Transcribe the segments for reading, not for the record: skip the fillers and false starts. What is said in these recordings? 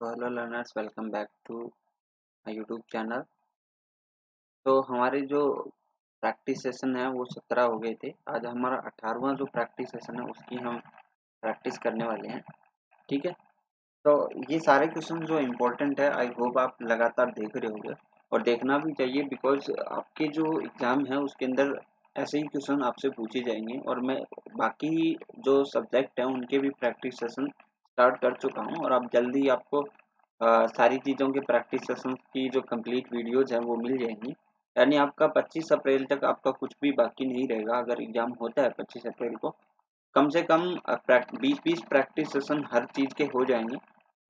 तो hello learners, welcome back to my YouTube channel. तो हमारे जो प्रैक्टिस सेशन है वो 17 हो गए थे। आज हमारा 18वां जो प्रैक्टिस सेशन है उसकी हम प्रैक्टिस करने वाले हैं। ठीक है, तो ये सारे क्वेश्चन जो इम्पोर्टेंट है, आई होप आप लगातार देख रहे होंगे और देखना भी चाहिए, बिकॉज आपके जो एग्ज़ाम है उसके अंदर ऐसे ही क्वेश्चन आपसे पूछे जाएंगे। और मैं बाकी जो सब्जेक्ट हैं उनके भी प्रैक्टिस सेशन स्टार्ट कर चुका हूँ और आप जल्दी आपको सारी चीज़ों के प्रैक्टिस सेशंस की जो कंप्लीट वीडियोज हैं वो मिल जाएंगी। यानी आपका 25 अप्रैल तक आपका कुछ भी बाकी नहीं रहेगा। अगर एग्ज़ाम होता है 25 अप्रैल को, कम से कम 20-20 प्रैक्टिस सेशन हर चीज़ के हो जाएंगे।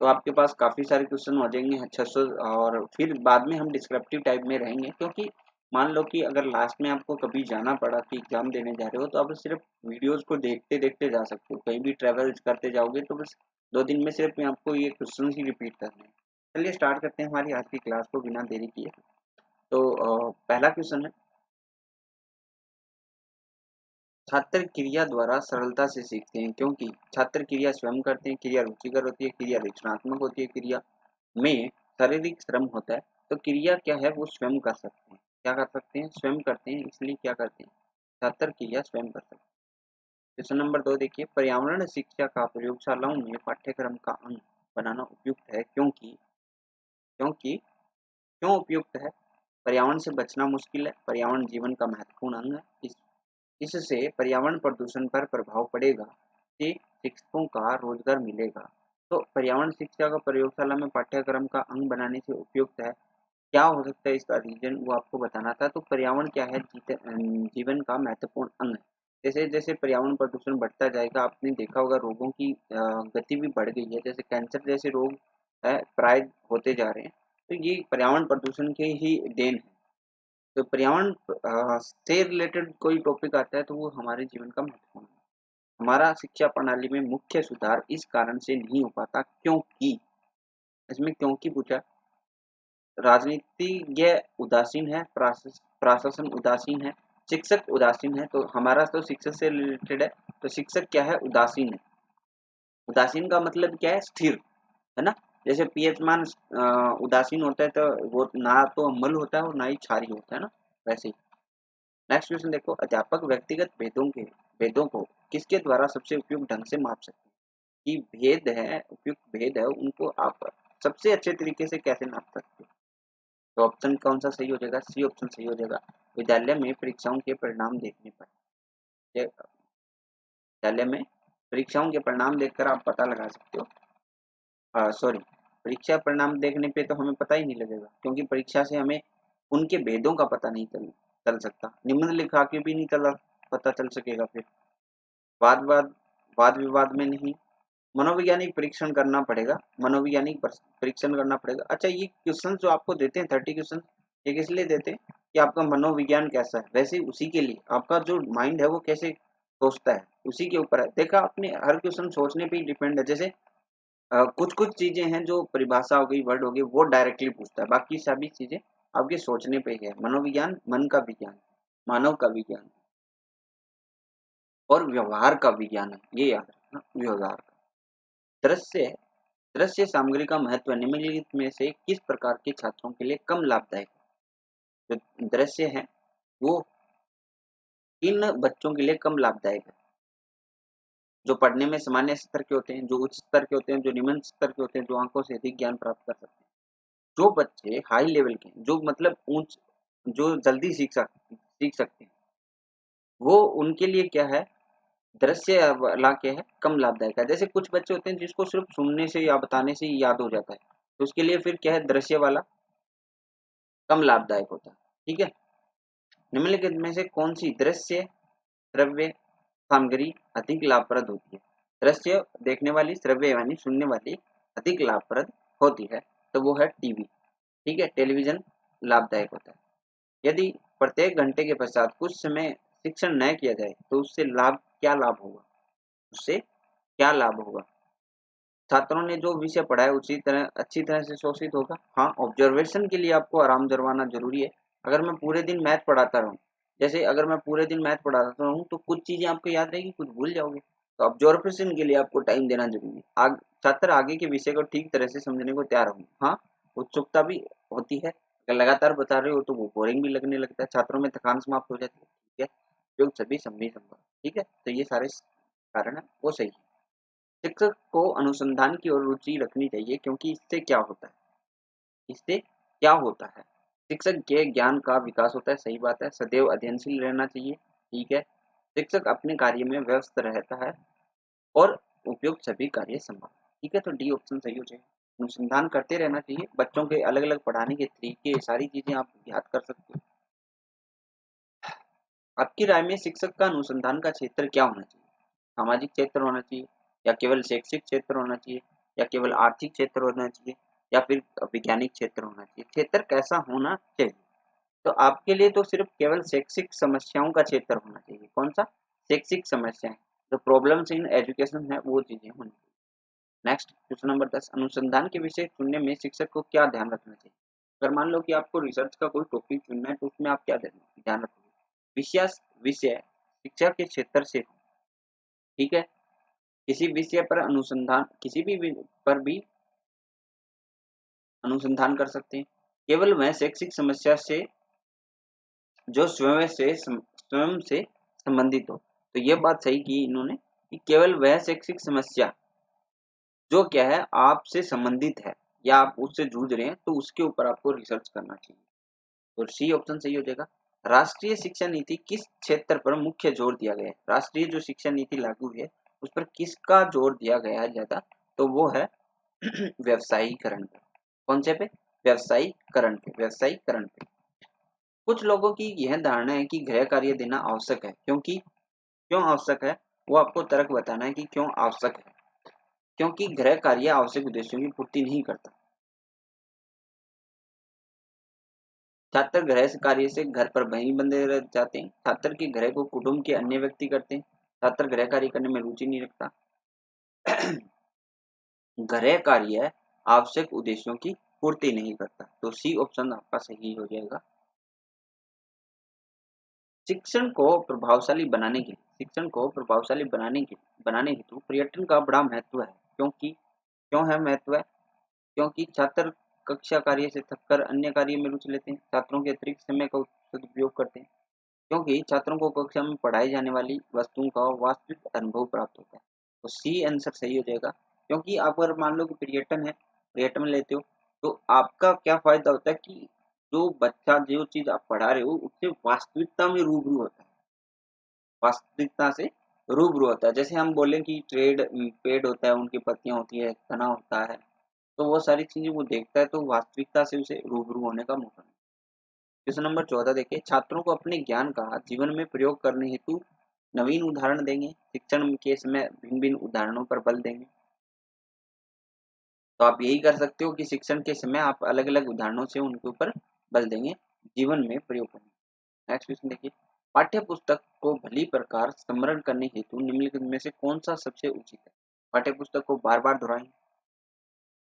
तो आपके पास काफ़ी सारे क्वेश्चन हो जाएंगे 600। और फिर बाद में हम डिस्क्रिप्टिव टाइप में रहेंगे, क्योंकि मान लो कि अगर लास्ट में आपको कभी जाना पड़ा कि एग्ज़ाम देने जा रहे हो, तो आप सिर्फ वीडियोज़ को देखते देखते जा सकते हो। कहीं भी ट्रैवल करते जाओगे तो बस 2 दिन में सिर्फ मैं आपको ये क्वेश्चन ही रिपीट करने हैं। चलिए स्टार्ट करते हैं हमारी आज की क्लास को बिना देरी किए। तो पहला क्वेश्चन है, छात्र क्रिया द्वारा सरलता से सीखते हैं क्योंकि छात्र क्रिया स्वयं करते हैं। क्रिया रुचिकर होती है, क्रिया रचनात्मक होती है, क्रिया में शारीरिक श्रम होता है। तो क्रिया क्या है, वो स्वयं कर सकते हैं। क्या कर सकते हैं? स्वयं करते हैं, इसलिए क्या करते हैं, छात्र क्रिया स्वयं कर सकते हैं। क्वेश्चन नंबर 2 देखिए, पर्यावरण शिक्षा का प्रयोगशालाओं में पाठ्यक्रम का अंग बनाना उपयुक्त है क्योंकि क्योंकि क्यों उपयुक्त है? पर्यावरण से बचना मुश्किल है, पर्यावरण जीवन का महत्वपूर्ण अंग है, इससे पर्यावरण प्रदूषण पर प्रभाव पड़ेगा, से शिक्षकों का रोजगार मिलेगा। तो पर्यावरण शिक्षा का प्रयोगशाला में पाठ्यक्रम का अंग बनाने से उपयुक्त है। क्या हो सकता है इसका रीजन, वो आपको बताना था। तो पर्यावरण क्या है, जीवन का महत्वपूर्ण अंग है। जैसे जैसे पर्यावरण प्रदूषण बढ़ता जाएगा, आपने देखा होगा रोगों की गति भी बढ़ गई है। जैसे कैंसर जैसे रोग है प्राय होते जा रहे हैं, तो ये पर्यावरण प्रदूषण के ही देन है। तो पर्यावरण से रिलेटेड कोई टॉपिक आता है तो वो हमारे जीवन का महत्वपूर्ण है। हमारा शिक्षा प्रणाली में मुख्य सुधार इस कारण से नहीं हो पाता क्योंकि, इसमें क्योंकि पूछा, राजनीतिज्ञ उदासीन है, प्रशासन उदासीन है, शिक्षक उदासीन है। तो हमारा तो शिक्षक से रिलेटेड है। तो शिक्षक क्या है, उदासीन है। उदासीन का मतलब क्या है, स्थिर, है ना। जैसे पीएच मान उदासीन होता है तो वो ना तो अम्ल होता है और ना ही क्षारीय होता है ना, वैसे ही। नेक्स्ट क्वेश्चन देखो, अध्यापक व्यक्तिगत भेदों को किसके द्वारा सबसे उपयुक्त ढंग से माप सकते हैं? कि भेद है, उपयुक्त भेद है, उनको आप सबसे अच्छे तरीके से कैसे नाप सकते हो? तो ऑप्शन कौन सा सही हो जाएगा? सी ऑप्शन सही हो जाएगा। विद्यालय में परीक्षाओं के परिणाम देखने पर, विद्यालय में परीक्षाओं के परिणाम देखकर आप पता लगा सकते हो। सॉरी, परीक्षा परिणाम देखने पे तो हमें पता ही नहीं लगेगा, क्योंकि परीक्षा से हमें उनके भेदों का पता नहीं चल सकता। निम्नलिखित के भी नहीं पता चल सकेगा। फिर वाद वाद वाद विवाद में नहीं, मनोवैज्ञानिक परीक्षण करना पड़ेगा, मनोवैज्ञानिक परीक्षण करना पड़ेगा। अच्छा, ये क्वेश्चन जो आपको देते हैं 30 क्वेश्चन, ये किस लिए देते हैं कि आपका मनोविज्ञान कैसा है, वैसे उसी के लिए आपका जो माइंड है वो कैसे सोचता है उसी के ऊपर है। देखा आपने, हर क्वेश्चन सोचने पे ही डिपेंड है। जैसे कुछ कुछ चीजें हैं जो परिभाषा हो गई, वर्ड हो गई, वो डायरेक्टली पूछता है, बाकी सभी चीजें आपके सोचने पे ही है। मनोविज्ञान मन का विज्ञान, मानव का विज्ञान और व्यवहार का विज्ञान है, ये याद रखना, व्यवहार का। दृश्य दृश्य सामग्री का महत्व निम्नलिखित में से किस प्रकार के छात्रों के लिए कम लाभदायक है? जो दृश्य है वो किन बच्चों के लिए कम लाभदायक है? जो पढ़ने में सामान्य स्तर के होते हैं, जो उच्च स्तर के होते हैं, जो निम्न स्तर के होते हैं, जो आंखों से अधिक ज्ञान प्राप्त कर सकते हैं। जो बच्चे हाई लेवल के, जो मतलब ऊंच, जो जल्दी सीख सकते हैं, वो उनके लिए क्या है, दृश्य वाला क्या है, कम लाभदायक है। जैसे कुछ बच्चे होते हैं जिसको सिर्फ सुनने से या बताने से ही याद हो जाता है, तो उसके लिए फिर क्या है, दृश्य वाला कम लाभदायक होता है। ठीक है, निम्नलिखित में से कौन सी दृश्य श्रव्य सामग्री अधिक लाभप्रद होती है? दृश्य देखने वाली, श्रव्य यानी सुनने वाली अधिक लाभप्रद होती है, तो वो है टीवी। ठीक है, टेलीविजन लाभदायक होता है। यदि प्रत्येक घंटे के पश्चात कुछ समय शिक्षण न किया जाए तो उससे क्या लाभ होगा? उससे क्या लाभ होगा? छात्रों ने जो विषय पढ़ा है उसी तरह अच्छी तरह से शोषित होगा। हाँ, ऑब्जर्वेशन के लिए आपको आराम करवाना जरूरी है। अगर मैं पूरे दिन मैथ पढ़ाता रहूँ, जैसे अगर मैं पूरे दिन मैथ पढ़ाता रहूँ तो कुछ चीजें आपको याद रहेगी, कुछ भूल जाओगे। तो ऑब्जर्वेशन के लिए आपको टाइम देना जरूरी है। छात्र आगे के विषय को ठीक तरह से समझने को तैयार होंगे। हाँ, उत्सुकता भी होती है, अगर लगातार बता रहे हो तो वो बोरिंग भी लगने लगता है, छात्रों में थकान समाप्त हो जाती है। ठीक है, जो सभी संभव। ठीक है, तो ये सारे कारण है वो सही है। शिक्षक को अनुसंधान की ओर रुचि रखनी चाहिए, क्योंकि इससे क्या होता है, इससे क्या होता है, शिक्षक के ज्ञान का विकास होता है। सही बात है, सदैव अध्ययनशील रहना चाहिए। ठीक है, शिक्षक अपने कार्य में व्यस्त रहता है और उपयुक्त सभी कार्य संभव। ठीक है, तो डी ऑप्शन सही हो जाएगा। अनुसंधान करते रहना चाहिए, बच्चों के अलग अलग पढ़ाने के तरीके, सारी चीजें आप याद कर सकते हो। आपकी राय में शिक्षक का अनुसंधान का क्षेत्र क्या होना चाहिए? सामाजिक क्षेत्र होना चाहिए, या केवल शैक्षिक क्षेत्र होना चाहिए, या केवल आर्थिक क्षेत्र होना चाहिए, या फिर वैज्ञानिक क्षेत्र होना चाहिए? क्षेत्र कैसा होना चाहिए? तो आपके लिए तो सिर्फ केवल शैक्षिक समस्याओं का क्षेत्र होना चाहिए। कौन सा? शैक्षिक समस्याएं, जो प्रॉब्लम्स इन एजुकेशन है वो चीजें होनी चाहिए। नेक्स्ट क्वेश्चन नंबर 10, अनुसंधान के विषय चुनने में शिक्षक को क्या ध्यान रखना चाहिए? अगर मान लो कि आपको रिसर्च का कोई टॉपिक चुनना है, तो उसमें आप क्या ध्यान रखोगे? विषय विषय शिक्षा के क्षेत्र से हो। ठीक है, किसी विषय पर अनुसंधान, किसी भी पर भी अनुसंधान कर सकते हैं, केवल वह शैक्षिक समस्या से जो स्वयं से संबंधित हो। तो ये बात सही की इन्होंने कि केवल वह शैक्षिक समस्या जो क्या है आपसे संबंधित है, या आप उससे जूझ रहे हैं, तो उसके ऊपर आपको रिसर्च करना चाहिए। तो सी ऑप्शन सही हो जाएगा। राष्ट्रीय शिक्षा नीति किस क्षेत्र पर मुख्य जोर दिया गया है? राष्ट्रीय जो शिक्षा नीति लागू है उस पर किसका जोर दिया गया है ज्यादा? तो वो है व्यवसायीकरण पे। कौन से पे? व्यवसायीकरण पे। व्यवसायीकरण पे। कुछ लोगों की यह धारणा है कि गृह कार्य देना आवश्यक है, क्योंकि क्यों आवश्यक है वो आपको तर्क बताना है कि क्यों आवश्यक है। क्योंकि गृह कार्य आवश्यक उद्देश्यों की पूर्ति नहीं करता। छात्र गृह कार्य से घर पर वहीं बंधे रह जाते हैं। छात्र के गृह को कुटुंब के अन्य व्यक्ति करते हैं। छात्र गृह कार्य करने में रुचि नहीं रखता। गृह कार्य आवश्यक उद्देश्यों की पूर्ति नहीं करता। तो सी ऑप्शन आपका सही हो जाएगा। शिक्षण को प्रभावशाली बनाने के शिक्षण को प्रभावशाली बनाने हेतु पर्यटन का बड़ा महत्व है। क्योंकि क्यों है महत्व है? क्योंकि छात्र कक्षा कार्य से थककर अन्य कार्य में रुचि लेते हैं। छात्रों के अतिरिक्त समय का सदुपयोग करते हैं, क्योंकि छात्रों को कक्षा में पढ़ाई जाने वाली वस्तुओं का वास्तविक अनुभव प्राप्त होता है। तो सी आंसर सही हो जाएगा। क्योंकि आप अगर मान लो कि पर्यटन है, पर्यटन में लेते हो, तो आपका क्या फायदा होता है कि जो बच्चा जो चीज आप पढ़ा रहे हो उससे वास्तविकता में रूबरू होता है। वास्तविकता से रूबरू होता है। जैसे हम बोलें कि पेड़ होता है, उनकी पत्तियां होती है, तना होता है, तो वो सारी चीजें वो देखता है, तो वास्तविकता से उसे रूबरू होने का मौका मिलता है। क्वेश्चन नंबर 14 देखिए, छात्रों को अपने ज्ञान का जीवन में प्रयोग करने हेतु नवीन उदाहरण देंगे। शिक्षण के समय भिन्न भिन्न उदाहरणों पर बल देंगे। तो आप यही कर सकते हो कि शिक्षण के समय आप अलग अलग उदाहरणों से उनके ऊपर बल देंगे, जीवन में प्रयोग करेंगे। नेक्स्ट क्वेश्चन देखिए, पाठ्य पुस्तक को भली प्रकार स्मरण करने हेतु निम्नलिखित में से कौन सा सबसे उचित है? पाठ्य पुस्तक को बार बार दोहराएंगे।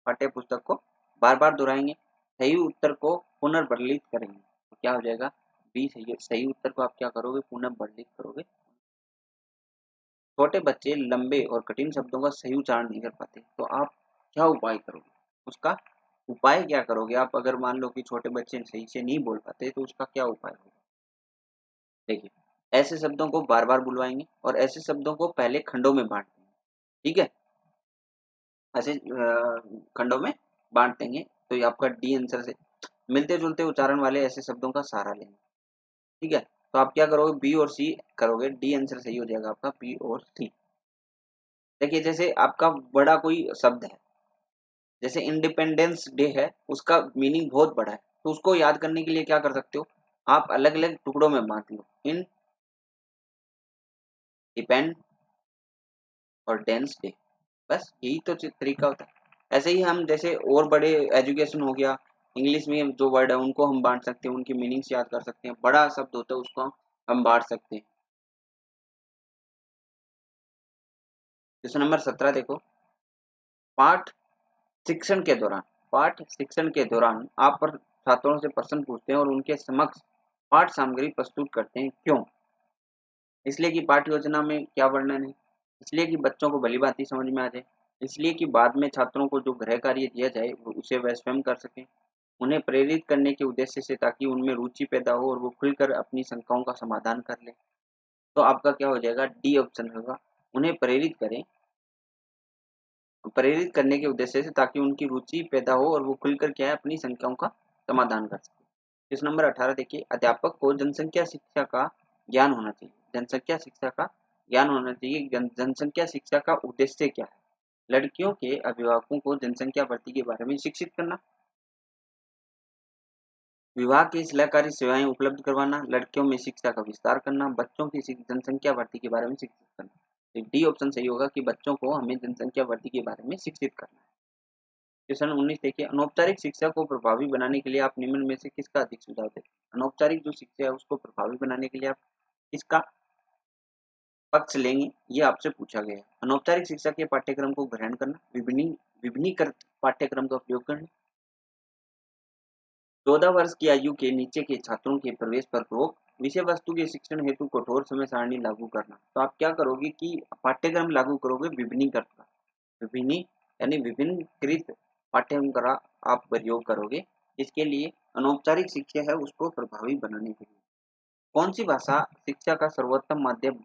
पाठ्य पुस्तक को बार बार दोहराएंगे। सही उत्तर को पुनर्वर्लित करेंगे। तो क्या हो जाएगा? बी सही है। सही उत्तर को आप क्या करोगे? पुनर्वर्लित करोगे। छोटे बच्चे लंबे और कठिन शब्दों का सही उच्चारण नहीं कर पाते, तो आप क्या उपाय करोगे? उसका उपाय क्या करोगे आप? अगर मान लो कि छोटे बच्चे सही से नहीं बोल पाते, तो उसका क्या उपाय होगा? देखिए, ऐसे शब्दों को बार बार बुलवाएंगे और ऐसे शब्दों को पहले खंडों में बांट देंगे। ठीक है, ऐसे खंडों में बांट देंगे। तो ये आपका डी आंसर से मिलते जुलते उच्चारण वाले ऐसे शब्दों का सहारा लेंगे। ठीक है, तो आप क्या करोगे? बी और सी करोगे। डी आंसर सही हो जाएगा आपका, बी और सी। देखिए, जैसे आपका बड़ा कोई शब्द है, जैसे इंडिपेंडेंस डे है, उसका मीनिंग बहुत बड़ा है, तो उसको याद करने के लिए क्या कर सकते हो? आप अलग अलग टुकड़ों में बांट लो। इन डिपेंड और डेंस डे, बस यही तो तरीका होता है। ऐसे ही हम जैसे और बड़े एजुकेशन हो गया, इंग्लिश में जो वर्ड है उनको हम बांट सकते हैं, उनकी मीनिंग्स याद कर सकते हैं। बड़ा शब्द होता है उसको हम बांट सकते हैं। क्वेश्चन नंबर 17 देखो, पाठ शिक्षण के दौरान पाठ शिक्षण के दौरान आप पर छात्रों से प्रश्न पूछते हैं और उनके समक्ष पाठ सामग्री प्रस्तुत करते हैं। क्यों? इसलिए कि पाठ्य योजना में क्या वर्णन है, इसलिए कि बच्चों को भली भांति समझ में आ जाए, इसलिए कि बाद में छात्रों को जो गृह कार्य दिया जाए उसे वह स्वयं कर सकें, उन्हें प्रेरित करने के उद्देश्य से, ताकि उनमें रुचि पैदा हो और वो खुलकर अपनी शंकाओं का समाधान कर लें। तो आपका क्या हो जाएगा, डी ऑप्शन होगा, उन्हें प्रेरित करें, प्रेरित करने के उद्देश्य से, ताकि उनकी रुचि पैदा हो और वो खुलकर क्या है अपनी शंकाओं का समाधान कर सके। क्वेश्चन नंबर 18 देखिए, अध्यापक को जनसंख्या शिक्षा का ज्ञान होना चाहिए। जनसंख्या शिक्षा का ज्ञान होना चाहिए। जनसंख्या शिक्षा का उद्देश्य क्या है? लड़कियों के अभिभावकों को जनसंख्या वृद्धि के बारे में शिक्षित करना, विवाह की सलाहकारी सेवाएं उपलब्ध करवाना, लड़कियों में शिक्षा का विस्तार करना, बच्चों की जनसंख्या वृद्धि के बारे में शिक्षित करना। तो डी ऑप्शन सही होगा कि बच्चों को हमें जनसंख्या वृद्धि के बारे में शिक्षित करना है। क्वेश्चन 19 देखिए, अनौपचारिक शिक्षा को प्रभावी बनाने के लिए आप निम्न में से किसका अधिक सुझाव देते हैं? अनौपचारिक जो शिक्षा है उसको प्रभावी बनाने के लिए आप किसका पक्ष लेंगे, ये आपसे पूछा गया है। अनौपचारिक शिक्षा के पाठ्यक्रम को ग्रहण करना, विभिन्नीकृत पाठ्यक्रम का उपयोग करना, 14 वर्ष की आयु के नीचे के छात्रों के प्रवेश पर रोक, विषय वस्तु के शिक्षण हेतु कठोर समय सारणी लागू करना। तो आप क्या करोगे कि पाठ्यक्रम लागू करोगे विभिन्नीकृत का, विभिन्न यानी विभिन्नकृत पाठ्यक्रम का आप प्रयोग करोगे। इसके लिए अनौपचारिक शिक्षा है उसको प्रभावी बनाने के लिए कौन सी भाषा शिक्षा का सर्वोत्तम माध्यम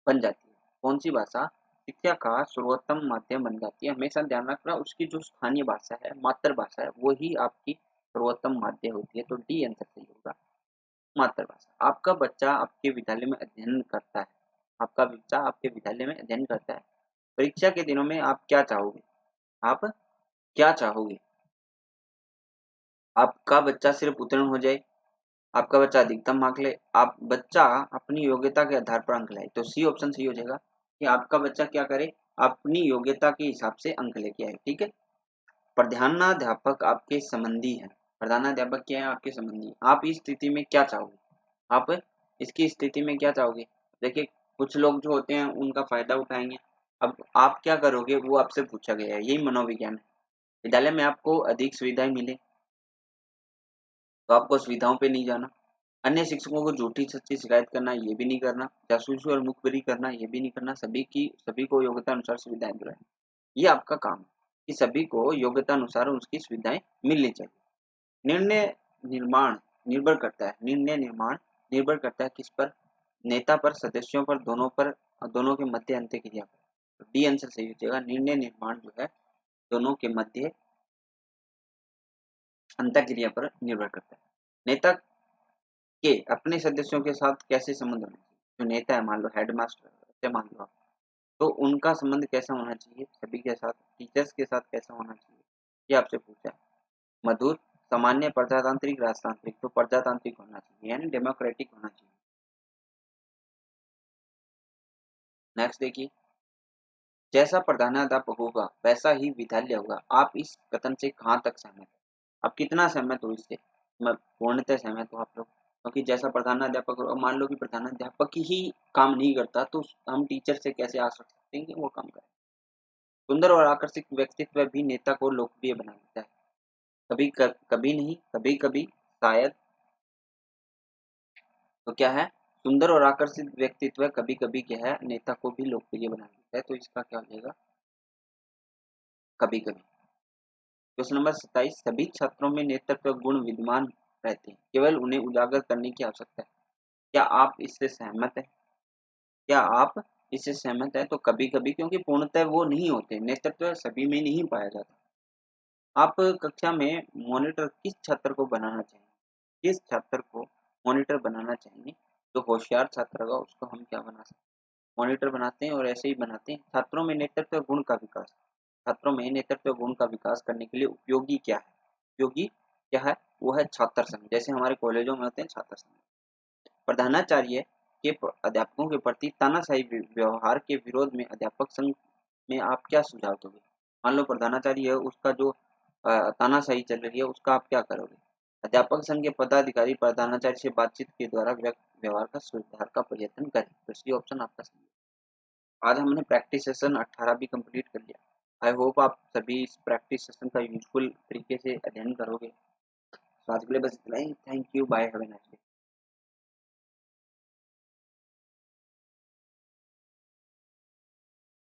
बन जाती है? कौन सी भाषा शिक्षा का सर्वोत्तम माध्यम बन जाती है? हमेशा ध्यान रखना उसकी जो स्थानीय भाषा है, मातृभाषा है, वो ही आपकी सर्वोत्तम माध्यम होती है। तो डी आंसर सही होगा, मातृभाषा। आपका बच्चा आपके विद्यालय में अध्ययन करता है, आपका बच्चा आपके विद्यालय में अध्ययन करता है, परीक्षा के दिनों में आप क्या चाहोगे? आप क्या चाहोगे? आपका बच्चा सिर्फ उत्तीर्ण हो जाए, आपका बच्चा अधिकतम मार्क ले, आप बच्चा अपनी योग्यता के आधार पर अंक लाए। तो सी ऑप्शन सही हो जाएगा कि आपका बच्चा क्या करे, अपनी योग्यता के हिसाब से अंक लेके आए। ठीक है। प्रधानाध्यापक आपके संबंधी है, प्रधानाध्यापक क्या है? आपके संबंधी। आप इस स्थिति में क्या चाहोगे? आप इसकी स्थिति में क्या चाहोगे? देखिए, कुछ लोग जो होते हैं उनका फायदा उठाएंगे। अब आप क्या करोगे वो आपसे पूछा गया है, यही मनोविज्ञान है। विद्यालय में आपको अधिक सुविधाएं मिले तो आपको सुविधाओं पे नहीं जाना, अन्य शिक्षकों को झूठी सच्ची शिकायत करना ये भी नहीं करना, जासूसी और मुखबिरी करना ये भी नहीं करना, सभी को योग्यता अनुसार सुविधाएं दिलाएं। ये आपका काम है कि सभी को योग्यता अनुसार उसकी सुविधाएं मिलनी चाहिए। निर्णय निर्माण निर्भर करता है, निर्णय निर्माण निर्भर करता है किस पर? नेता पर, सदस्यों पर, दोनों के मध्य अंत्य क्रिया पर। तो डी आंसर सही हो जाएगा, निर्णय निर्माण जो है दोनों के मध्य अंतर क्रिया पर निर्भर करता है। नेता के अपने सदस्यों के साथ कैसे संबंध होने चाहिए? जो नेता है, मान लो हेडमास्टर ऐसे मान लो आप, तो उनका संबंध कैसा होना चाहिए सभी के साथ? टीचर्स के साथ कैसा होना चाहिए, ये आपसे पूछा है। मधुर, सामान्य, प्रजातांत्रिक, राजतांत्रिक। तो प्रजातांत्रिक होना चाहिए यानी डेमोक्रेटिक होना चाहिए। नेक्स्ट देखिए, जैसा प्रधानाध्यापक होगा वैसा ही विद्यालय होगा। आप इस कथन से कहाँ तक सहमत हैं? आप कितना सहमत हो इससे? मैं पूर्णतः सहमत हूँ आप लोग, क्योंकि जैसा प्रधानाध्यापक होगा, मान लो कि प्रधानाध्यापक ही काम नहीं करता तो हम टीचर से कैसे आशा रख सकते हैं कि वो काम करे? सुंदर और आकर्षक व्यक्तित्व भी नेता को लोकप्रिय बना देता है। कभी नहीं, कभी कभी शायद। तो क्या है? सुंदर और आकर्षित व्यक्तित्व कभी कभी क्या है नेता को भी लोकप्रिय बना देता है। तो इसका क्या हो जाएगा? कभी कभी। क्वेश्चन नंबर 27, सभी छात्रों में नेतृत्व गुण विद्यमान रहते हैं, केवल उन्हें उजागर करने की आवश्यकता है। क्या आप इससे सहमत हैं? क्या आप इससे सहमत है? तो कभी कभी, क्योंकि पूर्णतः वो नहीं होते, नेतृत्व सभी में नहीं पाया जाता। आप कक्षा में मॉनिटर किस छात्र को बनाना चाहेंगे? किस छात्र को मॉनिटर बनाना चाहेंगे? जो होशियार छात्र होगा उसको हम क्या बना सकते हैं? मॉनिटर बनाते हैं और ऐसे ही बनाते हैं। छात्रों में नेतृत्व गुण का विकास, छात्रों में नेतृत्व गुण का विकास करने के लिए उपयोगी क्या है? उपयोगी क्या है? वो है छात्र संघ, जैसे हमारे कॉलेजों में होते हैं छात्र संघ। प्रधानाचार्य के अध्यापकों के प्रति तानाशाही व्यवहार के विरोध में अध्यापक संघ में आप क्या सुझाव दोगे? मान लो प्रधानाचार्य है, उसका जो तानाशाही चल रही है उसका आप क्या करोगे? अध्यापक संघ के पदाधिकारी प्रधानाचार्य से बातचीत के द्वारा व्यवहार का सुधार का प्रयत्न करें। तो सी ऑप्शन आपका सही है। आज हमने प्रैक्टिस सेशन 18 भी कंप्लीट कर लिया। आई होप आप सभी इस प्रैक्टिस सेशन का यूजफुल तरीके से अध्ययन करोगे। तो आज के लिए बस इतना ही। Thank you, bye, have a nice day.